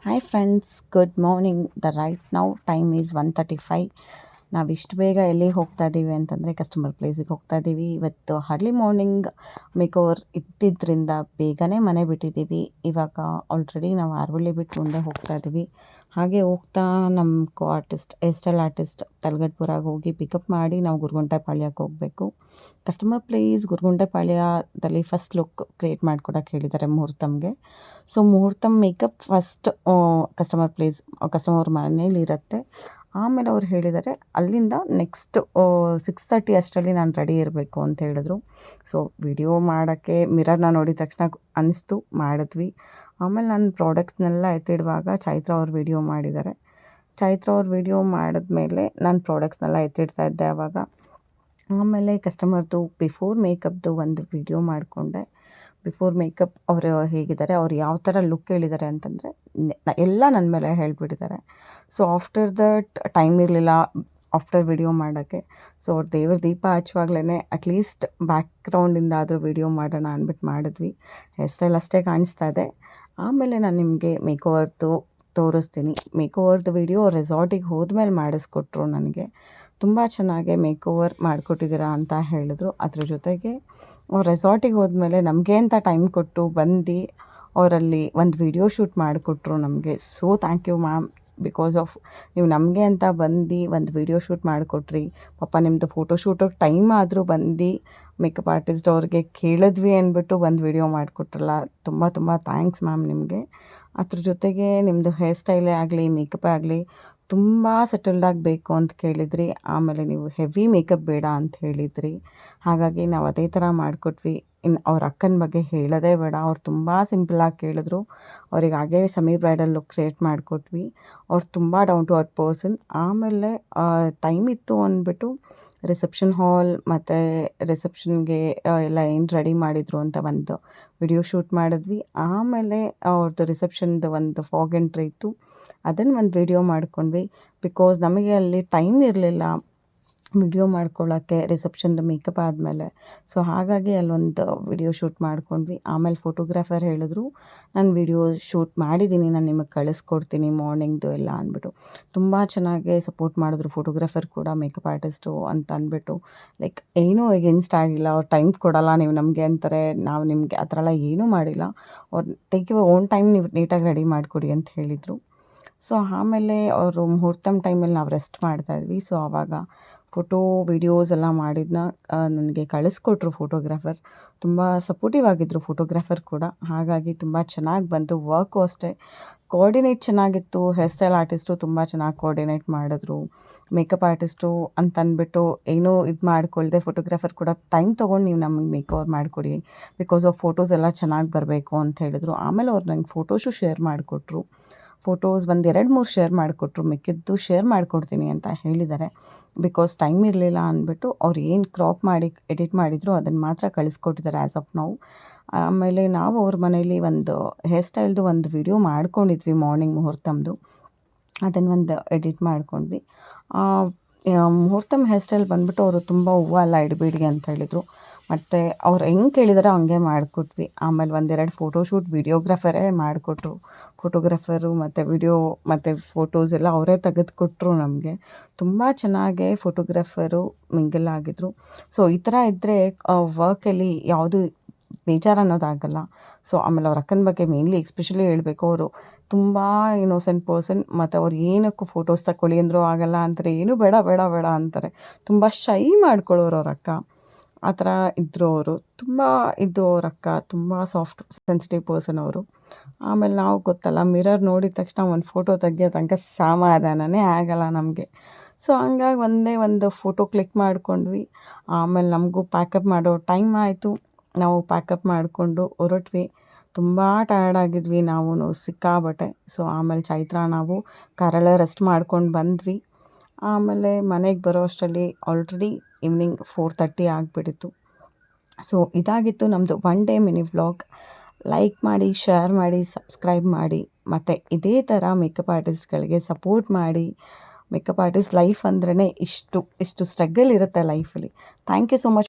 Hi friends, good morning. Right now time is 1:35. ನಾವು ಇಷ್ಟು ಬೇಗ ಎಲ್ಲಿಗೆ ಹೋಗ್ತಾ ಇದ್ದೀವಿ ಅಂತಂದರೆ ಕಸ್ಟಮರ್ ಪ್ಲೇಸಿಗೆ ಹೋಗ್ತಾ ಇದ್ದೀವಿ. ಇವತ್ತು ಅರ್ಲಿ ಮಾರ್ನಿಂಗ್ ಮೇಕ್ ಓವರ್ ಇದ್ದಿದ್ದರಿಂದ ಬೇಗನೆ ಮನೆ ಬಿಟ್ಟಿದ್ದೀವಿ. ಇವಾಗ ಆಲ್ರೆಡಿ ನಾವು ಆರ್ವಳ್ಳಿ ಬಿಟ್ಟು ಮುಂದೆ ಹೋಗ್ತಾ ಇದ್ದೀವಿ. ಹಾಗೆ ಹೋಗ್ತಾ ನಮ್ಮ ಆರ್ಟಿಸ್ಟ್ ಹೇರ್ ಆರ್ಟಿಸ್ಟ್ ತಲಗಟ್ಪುರಾಗೆ ಹೋಗಿ ಪಿಕಪ್ ಮಾಡಿ ನಾವು ಗುರುಗುಂಟೆಪಾಳ್ಯಕ್ಕೆ ಹೋಗಬೇಕು. ಕಸ್ಟಮರ್ ಪ್ಲೇಸ್ ಗುರುಗುಂಟೆಪಾಳ್ಯದಲ್ಲಿ ಫಸ್ಟ್ ಲುಕ್ ಕ್ರಿಯೇಟ್ ಮಾಡ್ಕೊಡೋಕ್ಕೆ ಹೇಳಿದ್ದಾರೆ ಮುಹೂರ್ತಮ್ಗೆ. ಸೊ ಮುಹೂರ್ತಮ್ ಮೇಕಪ್ ಫಸ್ಟ್ ಕಸ್ಟಮರ್ ಮನೇಲಿ ಇರುತ್ತೆ. ಆಮೇಲೆ ಅವ್ರು ಹೇಳಿದ್ದಾರೆ ಅಲ್ಲಿಂದ ನೆಕ್ಸ್ಟ್ 6:30 ಅಷ್ಟರಲ್ಲಿ ನಾನು ರೆಡಿ ಇರಬೇಕು ಅಂತ ಹೇಳಿದ್ರು. ಸೊ ವಿಡಿಯೋ ಮಾಡೋಕ್ಕೆ ಮಿರರ್ನ ನೋಡಿದ ತಕ್ಷಣ ಅನ್ನಿಸ್ತು, ಮಾಡಿದ್ವಿ. ಆಮೇಲೆ ನಾನು ಪ್ರಾಡಕ್ಟ್ಸ್ನೆಲ್ಲ ಎತ್ತಿಡುವಾಗ ಚೈತ್ರ ಅವ್ರು ವಿಡಿಯೋ ಮಾಡಿದ್ದಾರೆ. ಚೈತ್ರ ಅವ್ರು ವಿಡಿಯೋ ಮಾಡಿದ್ಮೇಲೆ ನಾನು ಪ್ರಾಡಕ್ಟ್ಸ್ನೆಲ್ಲ ಎತ್ತಿಡ್ತಾ ಇದ್ದೆ ಆವಾಗ. ಆಮೇಲೆ ಕಸ್ಟಮರ್ದು ಬಿಫೋರ್ ಮೇಕಪ್ದು ಒಂದು ವಿಡಿಯೋ ಮಾಡಿಕೊಂಡೆ. ಬಿಫೋರ್ ಮೇಕಪ್ ಅವರು ಹೇಗಿದ್ದಾರೆ, ಅವ್ರು ಯಾವ ಥರ ಲುಕ್ ಹೇಳಿದ್ದಾರೆ ಅಂತಂದರೆ ಎಲ್ಲ ನನ್ನ ಮೇಲೆ ಹೇಳಿಬಿಟ್ಟಿದ್ದಾರೆ. ಸೊ ಆಫ್ಟರ್ ದಟ್ ಟೈಮ್ ಇರಲಿಲ್ಲ ಆಫ್ಟರ್ ವಿಡಿಯೋ ಮಾಡೋಕ್ಕೆ. ಸೊ ಅವ್ರು ದೇವ್ರ ದೀಪ ಹಚ್ಚುವಾಗ್ಲೇ ಅಟ್ಲೀಸ್ಟ್ ಬ್ಯಾಕ್ಗ್ರೌಂಡಿಂದಾದರೂ ವಿಡಿಯೋ ಮಾಡೋಣ ಅಂದ್ಬಿಟ್ಟು ಮಾಡಿದ್ವಿ. ಹೇರ್ ಸ್ಟೈಲ್ ಅಷ್ಟೇ ಕಾಣಿಸ್ತಾ ಇದೆ. ಆಮೇಲೆ ನಾನು ನಿಮಗೆ ಮೇಕ್ ಓವರ್ದು ತೋರಿಸ್ತೀನಿ. ಮೇಕ್ ಓವರ್ದು ವಿಡಿಯೋ ರೆಸಾರ್ಟಿಗೆ ಹೋದ್ಮೇಲೆ ಮಾಡಿಸ್ಕೊಟ್ರು. ನನಗೆ ತುಂಬ ಚೆನ್ನಾಗಿ ಮೇಕ್ ಓವರ್ ಮಾಡಿಕೊಟ್ಟಿದ್ದೀರಾ ಅಂತ ಹೇಳಿದ್ರು. ಅದ್ರ ಜೊತೆಗೆ ಅವ್ರು ರೆಸಾರ್ಟಿಗೆ ಹೋದ್ಮೇಲೆ ನಮಗೆ ಅಂತ ಟೈಮ್ ಕೊಟ್ಟು ಬಂದು ಅವರಲ್ಲಿ ಒಂದು ವಿಡಿಯೋ ಶೂಟ್ ಮಾಡಿಕೊಟ್ರು ನಮಗೆ. So thank you ma'am, because of ನೀವು ನಮಗೆ ಅಂತ ಬಂದು ಒಂದು ವಿಡಿಯೋ ಶೂಟ್ ಮಾಡಿಕೊಟ್ರಿ. ಪಾಪ ನಿಮ್ಮದು ಫೋಟೋ ಶೂಟಿಗೆ ಟೈಮ್ ಆದರೂ ಬಂದು ಮೇಕಪ್ ಆರ್ಟಿಸ್ಟ್ ಅವ್ರಿಗೆ ಕೇಳಿದ್ವಿ ಅಂದ್ಬಿಟ್ಟು ಒಂದು ವಿಡಿಯೋ ಮಾಡಿಕೊಟ್ರಲ್ಲ, ತುಂಬ ತುಂಬ ಥ್ಯಾಂಕ್ಸ್ ಮ್ಯಾಮ್ ನಿಮಗೆ. ಅದ್ರ ಜೊತೆಗೆ ನಿಮ್ಮದು ಹೇರ್ ಸ್ಟೈಲೇ ಆಗಲಿ ಮೇಕಪ್ಪೇ ಆಗಲಿ ತುಂಬ ಸೆಟಲ್ಡ್ ಆಗಬೇಕು ಅಂತ ಕೇಳಿದ್ರಿ. ಆಮೇಲೆ ನೀವು ಹೆವಿ ಮೇಕಪ್ ಬೇಡ ಅಂತ ಹೇಳಿದ್ರಿ. ಹಾಗಾಗಿ ನಾವು ಅದೇ ಥರ ಮಾಡಿಕೊಟ್ವಿ. ಇನ್ನು ಅವ್ರ ಅಕ್ಕನ ಬಗ್ಗೆ ಹೇಳೋದೇ ಬೇಡ, ಅವ್ರು ತುಂಬ ಸಿಂಪಲಾಗಿ ಕೇಳಿದ್ರು. ಅವ್ರಿಗೆ ಹಾಗೇ ಸಮಿ ಬ್ರೈಡಲ್ ಲುಕ್ ಕ್ರಿಯೇಟ್ ಮಾಡಿಕೊಟ್ವಿ. ಅವ್ರು ತುಂಬ ಡೌನ್ ಟು ಅರ್ತ್ ಪರ್ಸನ್. ಆಮೇಲೆ ಟೈಮ್ ಇತ್ತು ಅಂದ್ಬಿಟ್ಟು ರಿಸೆಪ್ಷನ್ ಹಾಲ್ ಮತ್ತು ರಿಸೆಪ್ಷನ್ಗೆ ಎಲ್ಲ ಏನು ರೆಡಿ ಮಾಡಿದರು ಅಂತ ಒಂದು ವಿಡಿಯೋ ಶೂಟ್ ಮಾಡಿದ್ವಿ. ಆಮೇಲೆ ಅವ್ರದ್ದು ರಿಸೆಪ್ಷನ್ದು ಒಂದು ಫಾಗ್ ಎಂಟ್ರಿ ಇತ್ತು, ಅದನ್ನು ಒಂದು ವಿಡಿಯೋ ಮಾಡ್ಕೊಂಡ್ವಿ. ಬಿಕಾಸ್ ನಮಗೆ ಅಲ್ಲಿ ಟೈಮ್ ಇರಲಿಲ್ಲ ವಿಡಿಯೋ ಮಾಡ್ಕೊಳ್ಳೋಕ್ಕೆ ರಿಸೆಪ್ಷನ್ದು ಮೇಕಪ್ ಆದಮೇಲೆ. ಸೊ ಹಾಗಾಗಿ ಅಲ್ಲೊಂದು ವಿಡಿಯೋ ಶೂಟ್ ಮಾಡ್ಕೊಂಡ್ವಿ. ಆಮೇಲೆ ಫೋಟೋಗ್ರಾಫರ್ ಹೇಳಿದ್ರು ನಾನು ವಿಡಿಯೋ ಶೂಟ್ ಮಾಡಿದ್ದೀನಿ, ನಾನು ನಿಮಗೆ ಕಳಿಸ್ಕೊಡ್ತೀನಿ ಮಾರ್ನಿಂಗ್ದು ಎಲ್ಲ ಅಂದ್ಬಿಟ್ಟು. ತುಂಬ ಚೆನ್ನಾಗಿ ಸಪೋರ್ಟ್ ಮಾಡಿದ್ರು ಫೋಟೋಗ್ರಾಫರ್ ಕೂಡ, ಮೇಕಪ್ ಆರ್ಟಿಸ್ಟು ಅಂತ ಅಂದ್ಬಿಟ್ಟು. ಲೈಕ್ ಏನೂ ಎಗೇನ್ಸ್ಟ್ ಆಗಿಲ್ಲ. ಅವ್ರು ಟೈಮ್ ಕೊಡೋಲ್ಲ ನೀವು ನಮಗೆ ಅಂತಾರೆ, ನಾವು ನಿಮಗೆ ಆ ಥರ ಎಲ್ಲ ಏನೂ ಮಾಡಿಲ್ಲ. ಅವ್ರು ಟೇಕ್ ಯುವರ್ ಓನ್ ಟೈಮ್, ನೀವು ನೀಟಾಗಿ ರೆಡಿ ಮಾಡಿಕೊಡಿ ಅಂತ ಹೇಳಿದರು. ಸೊ ಆಮೇಲೆ ಅವರು ಮುಹೂರ್ತಮ್ ಟೈಮಲ್ಲಿ ನಾವು ರೆಸ್ಟ್ ಮಾಡ್ತಾಯಿದ್ವಿ. ಸೊ ಆವಾಗ ಫೋಟೋ ವೀಡಿಯೋಸ್ ಎಲ್ಲ ಮಾಡಿದ್ದನ್ನ ನನಗೆ ಕಳಿಸ್ಕೊಟ್ರು ಫೋಟೋಗ್ರಾಫರ್. ತುಂಬ ಸಪೋರ್ಟಿವ್ ಆಗಿದ್ದರು ಫೋಟೋಗ್ರಾಫರ್ ಕೂಡ. ಹಾಗಾಗಿ ತುಂಬ ಚೆನ್ನಾಗಿ ಬಂತು. ವರ್ಕು ಅಷ್ಟೇ ಕೋಆರ್ಡಿನೇಟ್ ಚೆನ್ನಾಗಿತ್ತು. ಹೇರ್ ಸ್ಟೈಲ್ ಆರ್ಟಿಸ್ಟು ತುಂಬ ಚೆನ್ನಾಗಿ ಕೋಆರ್ಡಿನೇಟ್ ಮಾಡಿದ್ರು. ಮೇಕಪ್ ಆರ್ಟಿಸ್ಟು ಅಂತಂದ್ಬಿಟ್ಟು ಏನೂ ಇದು ಮಾಡ್ಕೊಳ್ದೆ ಫೋಟೋಗ್ರಾಫರ್ ಕೂಡ ಟೈಮ್ ತೊಗೊಂಡು ನೀವು ನಮಗೆ ಮೇಕ್ ಓವರ್ ಮಾಡಿಕೊಡಿ, ಬಿಕಾಸ್ ಆಫ್ ಫೋಟೋಸ್ ಎಲ್ಲ ಚೆನ್ನಾಗಿ ಬರಬೇಕು ಅಂತ ಹೇಳಿದ್ರು. ಆಮೇಲೆ ಅವ್ರು ನಂಗೆ ಫೋಟೋಸು ಶೇರ್ ಮಾಡಿಕೊಟ್ರು. ಫೋಟೋಸ್ ಒಂದು 2-3 ಶೇರ್ ಮಾಡಿಕೊಟ್ರು. ಮಿಕ್ಕಿದ್ದು ಶೇರ್ ಮಾಡಿಕೊಡ್ತೀನಿ ಅಂತ ಹೇಳಿದ್ದಾರೆ. ಬಿಕಾಸ್ ಟೈಮ್ ಇರಲಿಲ್ಲ ಅಂದ್ಬಿಟ್ಟು ಅವ್ರು ಏನು ಕ್ರಾಪ್ ಮಾಡಿ ಎಡಿಟ್ ಮಾಡಿದ್ರು ಅದನ್ನು ಮಾತ್ರ ಕಳಿಸ್ಕೊಟ್ಟಿದ್ದಾರೆ ಆ್ಯಸ್ ಆಫ್ ನೌ. ಆಮೇಲೆ ನಾವು ಅವ್ರ ಮನೇಲಿ ಒಂದು ಹೇರ್ ಸ್ಟೈಲ್ದು ಒಂದು ವಿಡಿಯೋ ಮಾಡ್ಕೊಂಡಿದ್ವಿ ಮಾರ್ನಿಂಗ್ ಮುಹೂರ್ತಮ್ದು. ಅದನ್ನು ಒಂದು ಎಡಿಟ್ ಮಾಡ್ಕೊಂಡ್ವಿ. ಮುಹೂರ್ತಮ್ ಹೇರ್ ಸ್ಟೈಲ್ ಬಂದ್ಬಿಟ್ಟು ಅವರು ತುಂಬ ಹೂವು ಎಲ್ಲ ಇಡಬೇಡಿ ಅಂತ ಹೇಳಿದರು. ಮತ್ತು ಅವ್ರು ಹೆಂಗೆ ಕೇಳಿದಾರೋ ಹಂಗೆ ಮಾಡಿಕೊಟ್ವಿ. ಆಮೇಲೆ 1-2 ಫೋಟೋಶೂಟ್ ವಿಡಿಯೋಗ್ರಾಫರೇ ಮಾಡಿಕೊಟ್ರು. ಫೋಟೋಗ್ರಾಫರು ಮತ್ತು ವಿಡಿಯೋ ಮತ್ತು ಫೋಟೋಸ್ ಎಲ್ಲ ಅವರೇ ತೆಗೆದುಕೊಟ್ರು ನಮಗೆ. ತುಂಬ ಚೆನ್ನಾಗೇ ಫೋಟೋಗ್ರಾಫರು ಮಿಂಗಲ್ ಆಗಿದ್ರು. ಸೊ ಈ ಥರ ಇದ್ದರೆ ವರ್ಕಲ್ಲಿ ಯಾವುದು ಬೇಜಾರು ಅನ್ನೋದಾಗಲ್ಲ. ಸೊ ಆಮೇಲೆ ಅವ್ರ ಅಕ್ಕನ ಬಗ್ಗೆ ಮೇನ್ಲಿ ಎಸ್ಪೆಷಲಿ ಹೇಳಬೇಕು, ಅವರು ತುಂಬ ಇನ್ನೋಸೆಂಟ್ ಪರ್ಸನ್. ಮತ್ತು ಅವ್ರು ಏನಕ್ಕೂ ಫೋಟೋಸ್ ತಗೊಳ್ಳಿ ಅಂದರೂ ಆಗಲ್ಲ ಅಂತಾರೆ, ಏನೂ ಬೇಡ ಬೇಡ ಬೇಡ ಅಂತಾರೆ. ತುಂಬ ಶೈ ಮಾಡ್ಕೊಳ್ಳೋರು ಅವ್ರ ಅಕ್ಕ, ಆ ಥರ ಇದ್ದರು ಅವರು. ತುಂಬ ಇದು ಅವ್ರ ಅಕ್ಕ ತುಂಬ ಸಾಫ್ಟ್ ಸೆನ್ಸಿಟಿವ್ ಪರ್ಸನ್ ಅವರು. ಆಮೇಲೆ ನಾವು ಗೊತ್ತಲ್ಲ, ಮಿರರ್ ನೋಡಿದ ತಕ್ಷಣ ಒಂದು ಫೋಟೋ ತೆಗಿಯೋ ತನಕ ಸಮಾಧಾನನೇ ಆಗಲ್ಲ ನಮಗೆ. ಸೊ ಹಂಗಾಗಿ ಒಂದೇ ಒಂದು ಫೋಟೋ ಕ್ಲಿಕ್ ಮಾಡ್ಕೊಂಡ್ವಿ. ಆಮೇಲೆ ನಮಗೂ ಪ್ಯಾಕಪ್ ಮಾಡೋ ಟೈಮ್ ಆಯಿತು. ನಾವು ಪ್ಯಾಕಪ್ ಮಾಡಿಕೊಂಡು ಹೊರಟ್ವಿ. ತುಂಬ ಟಯರ್ಡ್ ಆಗಿದ್ವಿ ನಾವು ಸಿಕ್ಕಾಬಟ್ಟೆ. ಸೊ ಆಮೇಲೆ ಚೈತ್ರ ನಾವು ಕಾರಲ್ಲೇ ರೆಸ್ಟ್ ಮಾಡ್ಕೊಂಡು ಬಂದ್ವಿ. ಆಮೇಲೆ ಮನೆಗೆ ಬರೋ ಅಷ್ಟರಲ್ಲಿ ಆಲ್ರೆಡಿ ಈವ್ನಿಂಗ್ 4:30 ಆಗಿಬಿಟ್ಟಿತ್ತು. ಸೊ ಇದಾಗಿತ್ತು ನಮ್ಮದು 1 ಡೇ ಮಿನಿ ವ್ಲಾಗ್. ಲೈಕ್ ಮಾಡಿ, ಶೇರ್ ಮಾಡಿ, ಸಬ್ಸ್ಕ್ರೈಬ್ ಮಾಡಿ, ಮತ್ತು ಇದೇ ಥರ ಮೇಕಪ್ ಆರ್ಟಿಸ್ಟ್ಗಳಿಗೆ ಸಪೋರ್ಟ್ ಮಾಡಿ. ಮೇಕಪ್ ಆರ್ಟಿಸ್ಟ್ ಲೈಫ್ ಅಂದ್ರೇ ಇಷ್ಟು ಸ್ಟ್ರಗಲ್ ಇರುತ್ತೆ ಲೈಫಲ್ಲಿ. Thank you so much.